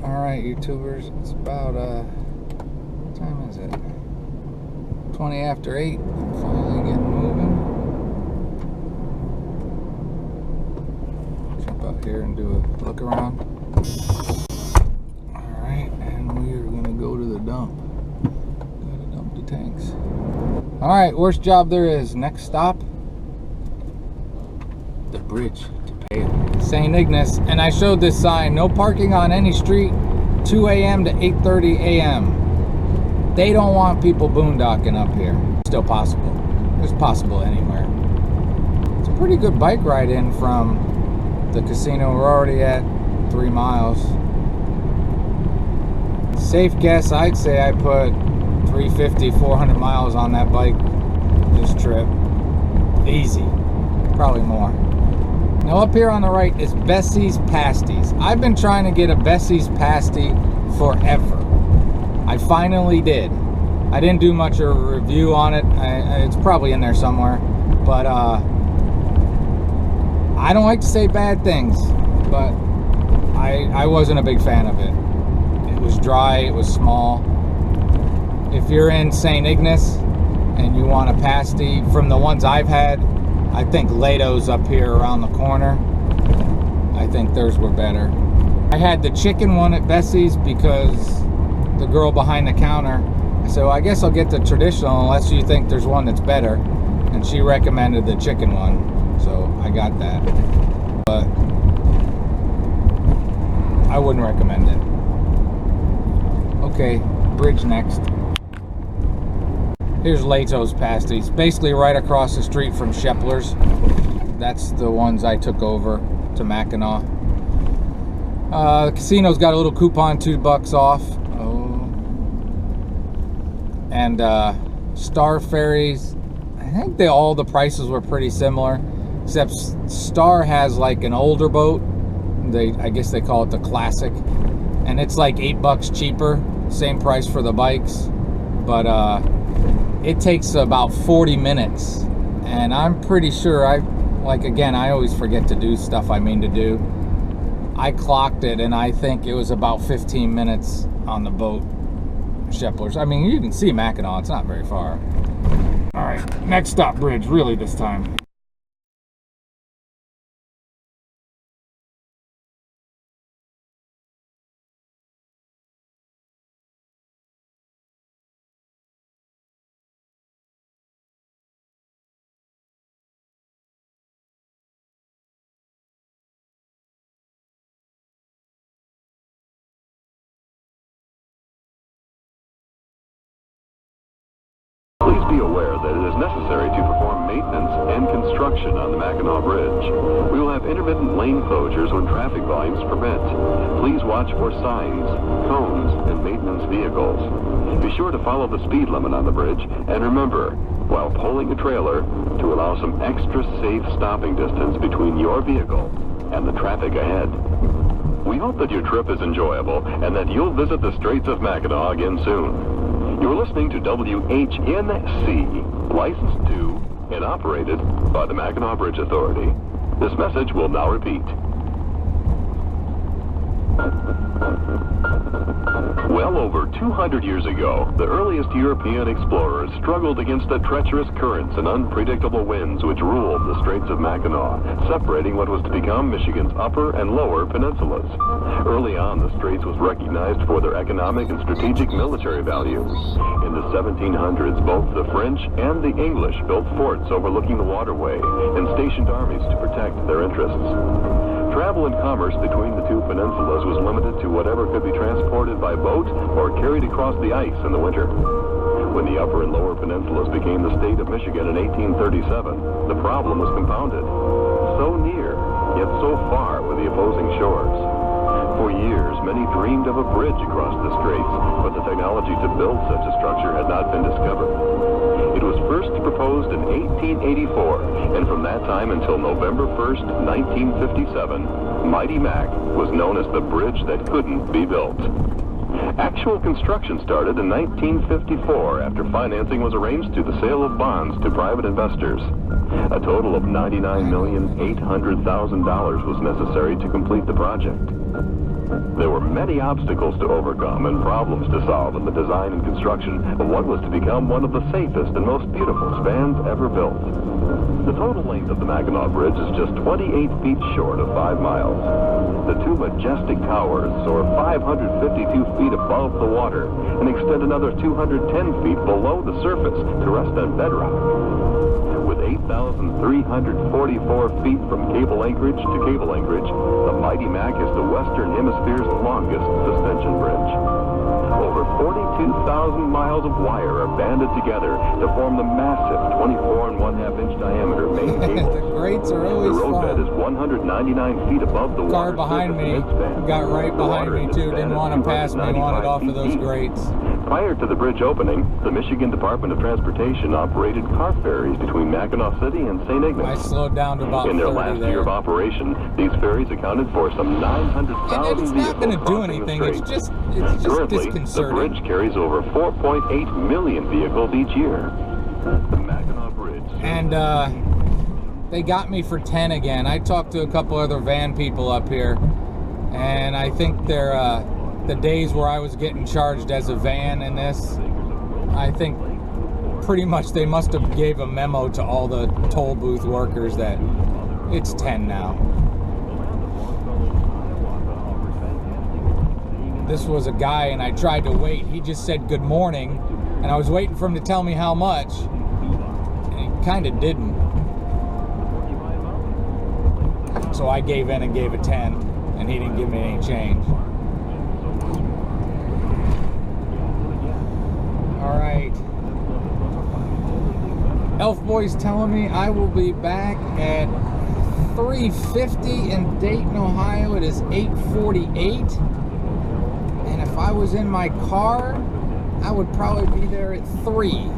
Alright, YouTubers, it's about, what time is it? 20 after 8. I'm finally getting moving. Jump out here and do a look around. Alright, and we are going to go to the dump. Gotta dump the tanks. Alright, worst job there is. Next stop, the bridge to pay St. Ignace. And I showed this sign, no parking on any street, 2 a.m. to 8:30 a.m. They don't want people boondocking up here. Still possible. It's possible anywhere. It's a pretty good bike ride in from the casino. We're already at 3 miles. Safe guess, I'd say I put 350, 400 miles on that bike this trip. Easy. Probably more. Now up here on the right is Bessie's Pasties. I've been trying to get a Bessie's Pasty forever. I finally did. I didn't do much of a review on it. It's probably in there somewhere. But I don't like to say bad things, but I wasn't a big fan of it. It was dry, it was small. If you're in St. Ignace and you want a pasty, from the ones I've had, I think Lado's up here around the corner. I think theirs were better. I had the chicken one at Bessie's because the girl behind the counter, so I guess I'll get the traditional unless you think there's one that's better. And she recommended the chicken one, so I got that. But I wouldn't recommend it. Okay, bridge next. Here's Lato's Pasties, basically right across the street from Shepler's. That's the ones I took over to Mackinac. The casino's got a little coupon, $2 off. Oh. And Star Ferries, I think all the prices were pretty similar, except Star has like an older boat. I guess they call it the Classic, and it's like $8 cheaper, same price for the bikes, but it takes about 40 minutes, and I'm pretty sure I always forget to do stuff I mean to do. I clocked it, and I think it was about 15 minutes on the boat, Shepler's. I mean, you can see Mackinac, it's not very far. All right, next stop, bridge, really this time. Please be aware that it is necessary to perform maintenance and construction on the Mackinac Bridge. We will have intermittent lane closures when traffic volumes permit. Please watch for signs, cones, and maintenance vehicles. Be sure to follow the speed limit on the bridge, and remember, while pulling a trailer, to allow some extra safe stopping distance between your vehicle and the traffic ahead. We hope that your trip is enjoyable and that you'll visit the Straits of Mackinac again soon. You're listening to WHNC, licensed to and operated by the Mackinac Bridge Authority. This message will now repeat. Well over 200 years ago, the earliest European explorers struggled against the treacherous currents and unpredictable winds which ruled the Straits of Mackinac, separating what was to become Michigan's upper and lower peninsulas. Early on, the Straits was recognized for their economic and strategic military value. In the 1700s, both the French and the English built forts overlooking the waterway and stationed armies to protect their interests. Travel and commerce between the two peninsulas was limited to whatever could be transported by boat or carried across the ice in the winter. When the upper and lower peninsulas became the state of Michigan in 1837, the problem was compounded. So near, yet so far were the opposing shores. For years, many dreamed of a bridge across the straits, but the technology to build such a structure had not been discovered. It was first proposed in 1884, and from that time until November 1st, 1957, Mighty Mac was known as the bridge that couldn't be built. Actual construction started in 1954 after financing was arranged through the sale of bonds to private investors. A total of $99,800,000 was necessary to complete the project. There were many obstacles to overcome and problems to solve in the design and construction of what was to become one of the safest and most beautiful spans ever built. The total length of the Mackinac Bridge is just 28 feet short of 5 miles. The two majestic towers soar 552 feet above the water and extend another 210 feet below the surface to rest on bedrock. With 8,344 feet from cable anchorage to cable anchorage, the mighty Mac is the Western Hemisphere's longest suspension bridge. Over 42,000 miles of wire are banded together to form the massive 24 1/2 inch diameter main cable. The grates are always The roadbed fun. is 199 feet above the Car water behind surface me in midspan. got right The behind water me in too. midspan Didn't is want to pass me. Wanted 295 off of feet those deep. grates. Prior to the bridge opening, the Michigan Department of Transportation operated car ferries between Mackinac City and St. I Ignace. slowed down to about In their 30 last there. year of operation, these ferries accounted for some 900,000 And it's not going to vehicles do crossing the anything. It's strait. just Currently, the disconcerting. bridge carries over 4.8 million vehicles each year. The Mackinac Bridge. And they got me for 10 again. I talked to a couple other van people up here, and I think they're the days where I was getting charged as a van in this, I think pretty much they must have gave a memo to all the toll booth workers that it's 10 now. This was a guy, and I tried to wait. He just said good morning, and I was waiting for him to tell me how much, and he kind of didn't. So I gave in and gave a 10, and he didn't give me any change. All right. Elf Boy's telling me I will be back at 3:50 in Dayton, Ohio. It is 8:48. And if I was in my car, I would probably be there at 3.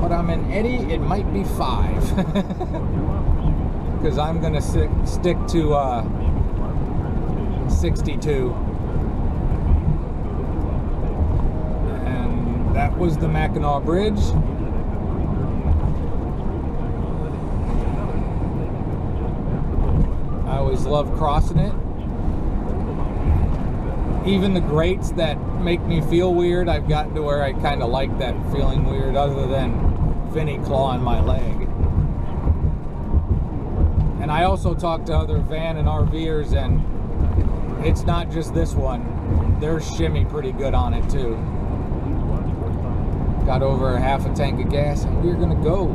But I'm in Eddie, it might be 5. Because I'm going to stick to 62. And that was the Mackinac Bridge. I always love crossing it. Even the grates that make me feel weird, I've gotten to where I kind of like that feeling weird, other than Vinny clawing my leg. And I also talked to other van and RVers, and it's not just this one. They're shimmy pretty good on it too. Got over half a tank of gas, and we're gonna go.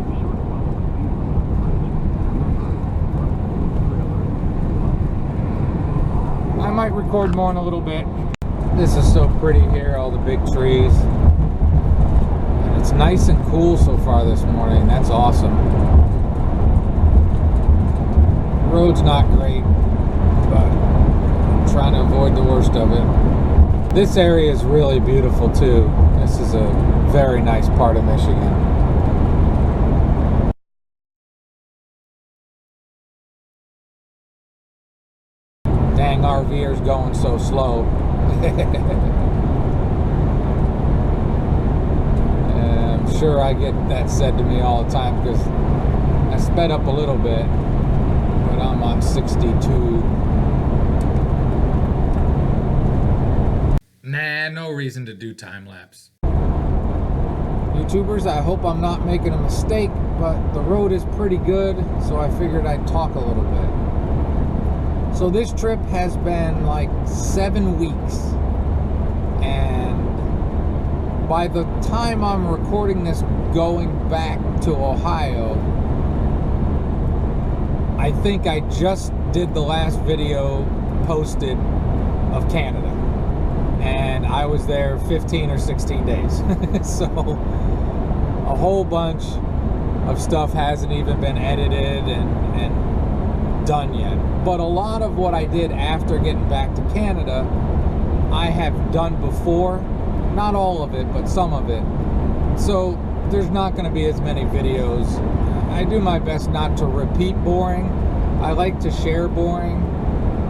I might record more in a little bit. This is so pretty here, all the big trees. And it's nice and cool so far this morning. That's awesome. Road's not great, but I'm trying to avoid the worst of it. This area is really beautiful too. This is a very nice part of Michigan. Dang, RVers going so slow. I'm sure I get that said to me all the time because I sped up a little bit, but I'm on 62. Nah, no reason to do time lapse. YouTubers, I hope I'm not making a mistake, but the road is pretty good, so I figured I'd talk a little bit. So this trip has been like 7 weeks, and by the time I'm recording this going back to Ohio, I think I just did the last video posted of Canada, and I was there 15 or 16 days. So a whole bunch of stuff hasn't even been edited and done yet. But a lot of what I did after getting back to Canada, I have done before. Not all of it, but some of it. So there's not going to be as many videos. I do my best not to repeat boring. I like to share boring,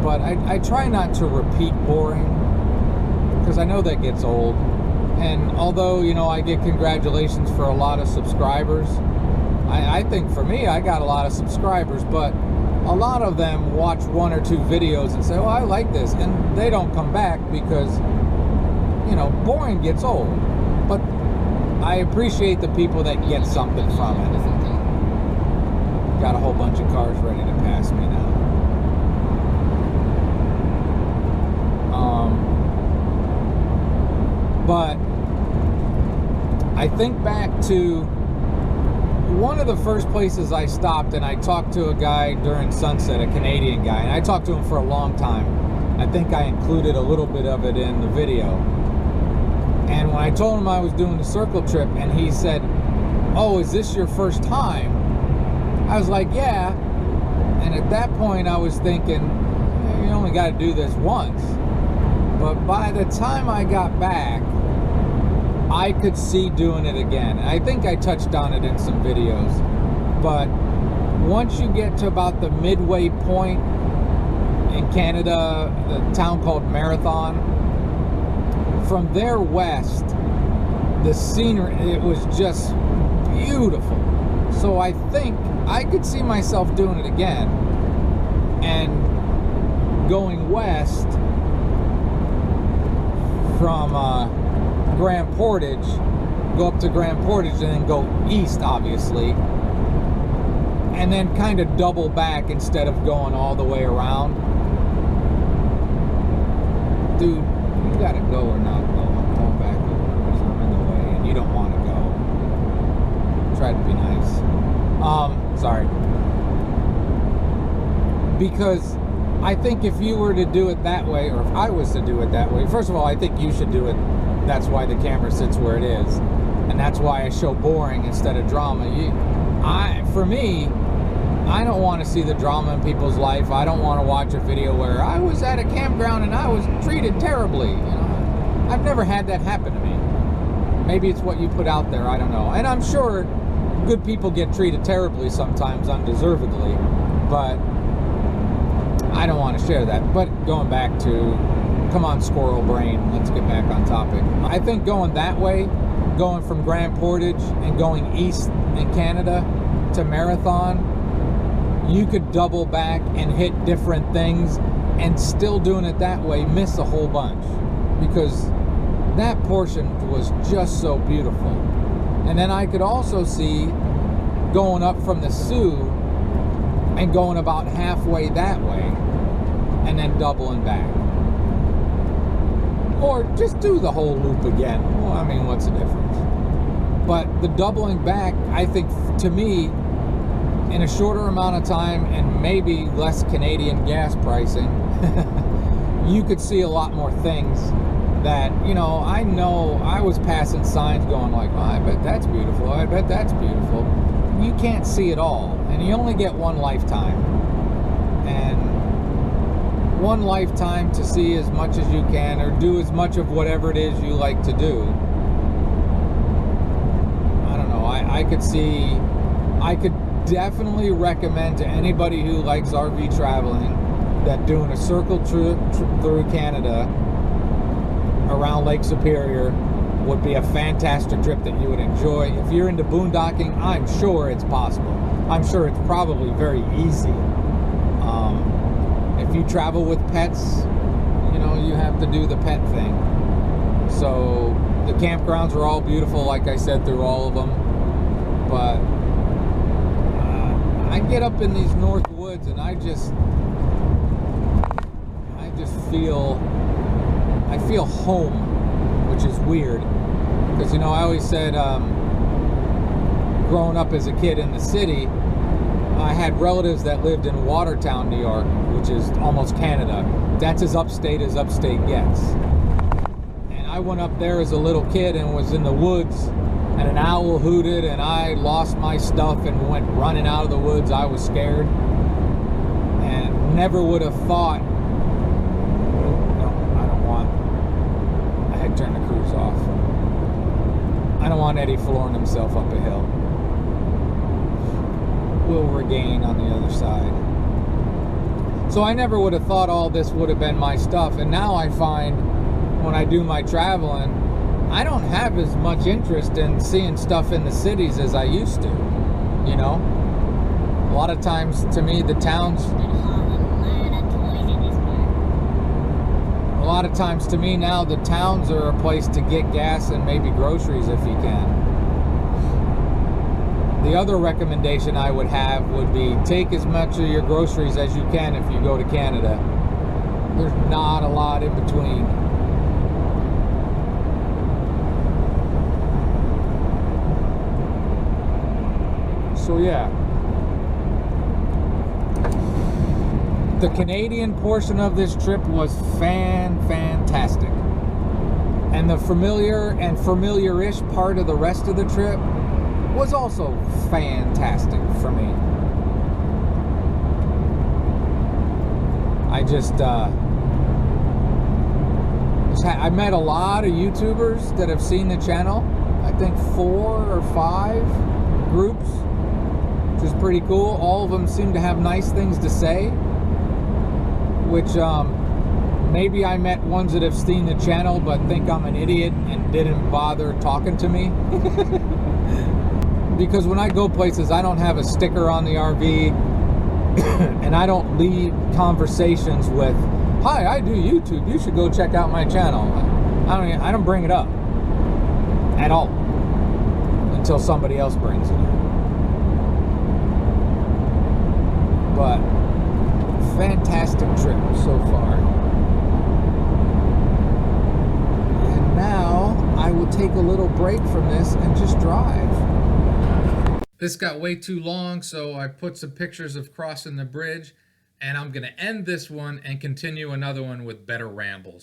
but I try not to repeat boring, because I know that gets old. And although, you know, I get congratulations for a lot of subscribers, I think for me, I got a lot of subscribers, but a lot of them watch 1 or 2 videos and say, "Oh, I like this," and they don't come back because, you know, boring gets old. But I appreciate the people that get something from it. Got a whole bunch of cars ready to pass me now. But I think back to one of the first places I stopped, and I talked to a guy during sunset, a Canadian guy, and I talked to him for a long time. I think I included a little bit of it in the video. And when I told him I was doing the circle trip, and he said, "Oh, is this your first time?" I was like, "Yeah." And at that point I was thinking, you only got to do this once. But by the time I got back, I could see doing it again. I think I touched on it in some videos. But once you get to about the midway point in Canada, the town called Marathon, from there west, the scenery, it was just beautiful. So I think I could see myself doing it again and going west from Grand Portage, go up to Grand Portage and then go east, obviously, and then kind of double back instead of going all the way around. Dude, you gotta go or not go. I'm going back because I'm in the way and you don't want to go. Try to be nice. Sorry. Because I think if you were to do it that way, or if I was to do it that way, first of all, I think you should do it. That's why the camera sits where it is. And that's why I show boring instead of drama. For me, I don't want to see the drama in people's life. I don't want to watch a video where I was at a campground and I was treated terribly. You know, I've never had that happen to me. Maybe it's what you put out there, I don't know. And I'm sure good people get treated terribly sometimes, undeservedly, but I don't want to share that. But going back to, come on, squirrel brain, let's get back on topic. I think going that way, going from Grand Portage and going east in Canada to Marathon, you could double back and hit different things, and still doing it that way, miss a whole bunch, because that portion was just so beautiful. And then I could also see going up from the Sioux and going about halfway that way and then doubling back. Or just do the whole loop again. Well, I mean, what's the difference? But the doubling back, I think, to me, in a shorter amount of time and maybe less Canadian gas pricing, you could see a lot more things that, you know I was passing signs going like, oh, I bet that's beautiful, I bet that's beautiful. You can't see it all, and you only get one lifetime, and one lifetime to see as much as you can, or do as much of whatever it is you like to do. I don't know, I could definitely recommend to anybody who likes RV traveling that doing a circle trip through Canada around Lake Superior would be a fantastic trip that you would enjoy. If you're into boondocking, I'm sure it's possible. I'm sure it's probably very easy. If you travel with pets, you know, you have to do the pet thing. So the campgrounds are all beautiful, like I said, through all of them. But I get up in these north woods and I just feel home, which is weird, because, you know, I always said, growing up as a kid in the city, I had relatives that lived in Watertown, New York, which is almost Canada. That's as upstate gets. And I went up there as a little kid and was in the woods, and an owl hooted and I lost my stuff and went running out of the woods. I was scared and never would have thought, turn the cruise off. I don't want Eddie flooring himself up a hill. We'll regain on the other side. So I never would have thought all this would have been my stuff, and now I find when I do my traveling, I don't have as much interest in seeing stuff in the cities as I used to, you know? A lot of times, to me, the towns. A lot of times, to me now, the towns are a place to get gas and maybe groceries if you can. The other recommendation I would have would be take as much of your groceries as you can if you go to Canada. There's not a lot in between. So yeah. The Canadian portion of this trip was fantastic. And the familiar and familiar-ish part of the rest of the trip was also fantastic for me. I met a lot of YouTubers that have seen the channel. I think 4 or 5 groups, which is pretty cool. All of them seem to have nice things to say, which maybe I met ones that have seen the channel but think I'm an idiot and didn't bother talking to me. Because when I go places, I don't have a sticker on the RV, and I don't lead conversations with, "Hi, I do YouTube. You should go check out my channel." I don't bring it up at all until somebody else brings it up. But fantastic trip so far. And now I will take a little break from this and just drive. This got way too long, so I put some pictures of crossing the bridge, and I'm going to end this one and continue another one with better rambles.